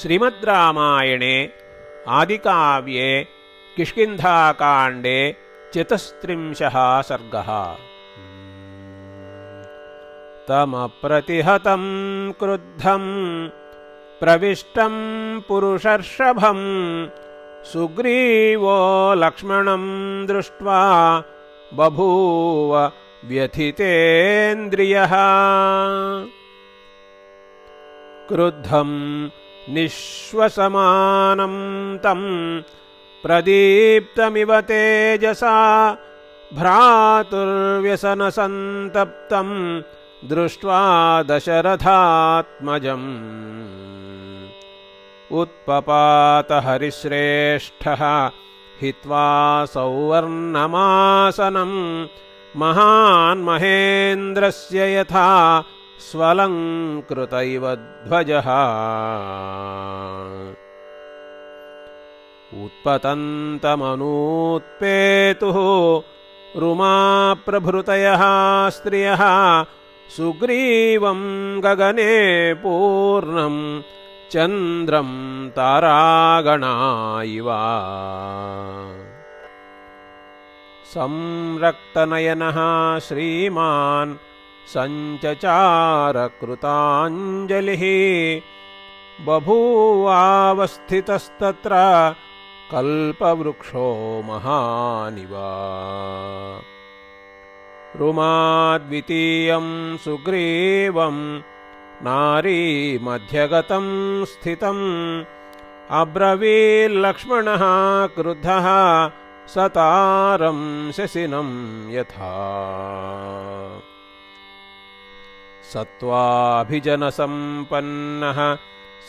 श्रीमद्रामायणे आदिकाव्ये किष्किन्धाकाण्डे 34 सर्गः। तमप्रतिहतं क्रुद्धं प्रविष्टं पुरुषर्षभं सुग्रीवो लक्ष्मणं दृष्ट्वा बभूव व्यथितेन्द्रियः। क्रुद्धं निःश्वसमानं तं प्रदीप्तमिव तेजसा भ्रातुर्व्यसनसन्तप्तं दृष्ट्वा दशरथात्मजम्। उत्पपात हरिश्रेष्ठः हित्वा सौवर्णमासनं महान् महेन्द्रस्य यथा स्वलङ्कृत इव ध्वजः। उत्पतन्तमनूत्पेतुः रुमाप्रभृतयः स्त्रियः सुग्रीवं गगने पूर्णं चन्द्रं तारागणा इव। संरक्तनयनः श्रीमान् सञ्चचार कृताञ्जलिः बभूवावस्थितस्तत्र कल्पवृक्षो महानिव। रुमाद्वितीयं सुग्रीवं नारीमध्यगतं स्थितम् अब्रवील्लक्ष्मणः क्रुद्धः सतारं शशिनं यथा। सत्त्वाभिजनसम्पन्नः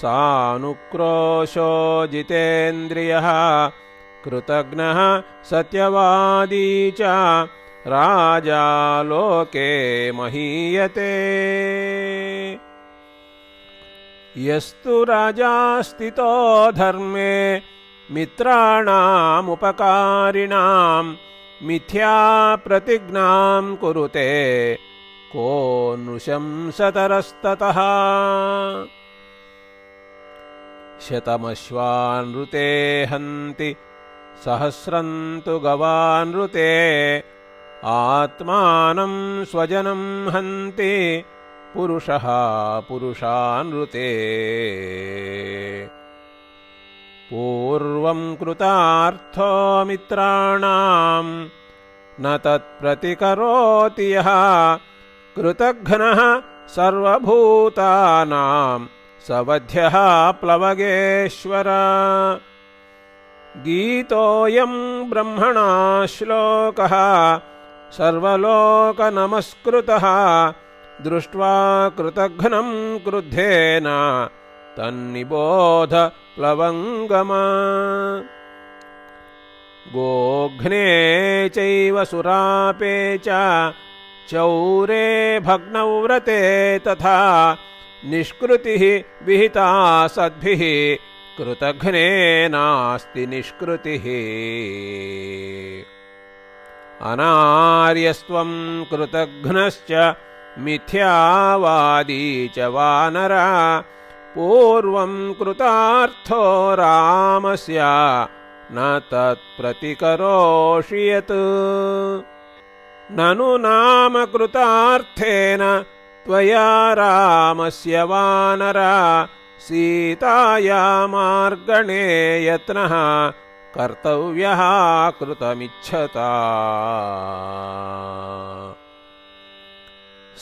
सानुक्रोशो जितेन्द्रियः कृतघ्नः सत्यवादी च राजा लोके महीयते। यस्तु राजा स्थितो धर्मे मित्राणामुपकारिणां मिथ्या प्रतिज्ञां कुरुते को नृशंसतरस्ततः। शतमश्वानृते हन्ति सहस्रं तु गवानृते आत्मानं स्वजनं हन्ति पुरुषः पुरुषानृते। पूर्वं कृतार्थो मित्राणां न तत्प्रतिकरोति यः कृतघ्नः सर्वभूतानां सवध्यः प्लवगेश्वर। गीतोऽयं ब्रह्मणा श्लोकः सर्वलोकनमस्कृतः दृष्ट्वा कृतघ्नं क्रुद्धेन तन्निबोध प्लवङ्गमा। गोघ्ने चैव सुरापे च चौरे भग्नव्रते तथा निष्कृतिः विहिता सद्भिः कृतघ्ने नास्ति निष्कृतिः। अनार्यस्त्वं कृतघ्नश्च मिथ्यावादी च वानर पूर्वं कृतार्थो रामस्य न तत्प्रतिकरोषि यत्। ननु नाम कृतार्थेन त्वया रामस्य वानर सीताया मार्गणे यत्नः कर्तव्यः कृतमिच्छता।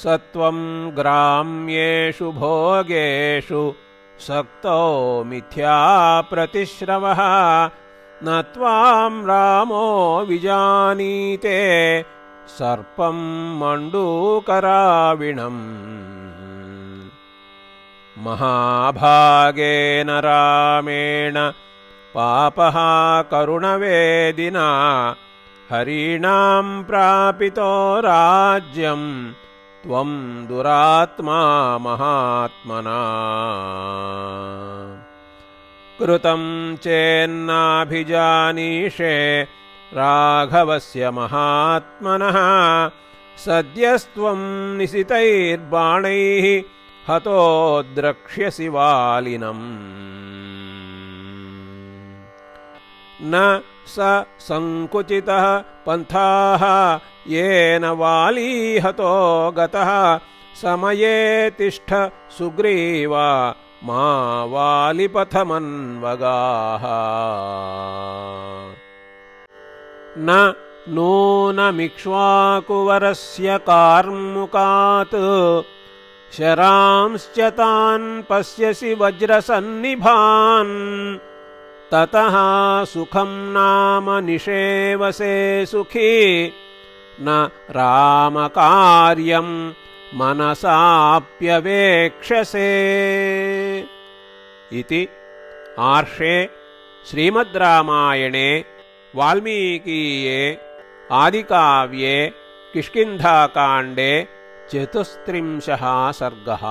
सत्वं ग्राम्येषु भोगेषु सक्तो मिथ्या प्रतिश्रवः न त्वां रामो विजानीते सर्पं मण्डूकराविणम्। महाभागेन रामेण पापः करुणवेदिना हरीणां प्रापितो राज्यं त्वं दुरात्मा महात्मना। कृतं चेन्नाभिजानीषे राघवस्य महात्मनः सद्यस्त्वं निशितैर्बाणैः हतो द्रक्ष्यसि वालिनम्। न स संकुचितः पन्थाः येन वाली हतो गतः समये तिष्ठ सुग्रीव मा वालिपथमन्वगाः न नूनमिक्ष्वाकुवरस्य कार्मुकात् शरांश्च तान् पश्यसि वज्रसन्निभान् ततः सुखं नाम निषेवसे सुखी न रामकार्यं मनसाप्यवेक्षसे इति आर्षे श्रीमद्रामायणे वाल्मीकीये आदिकाव्ये किष्किन्धाकाण्डे 34 सर्गः।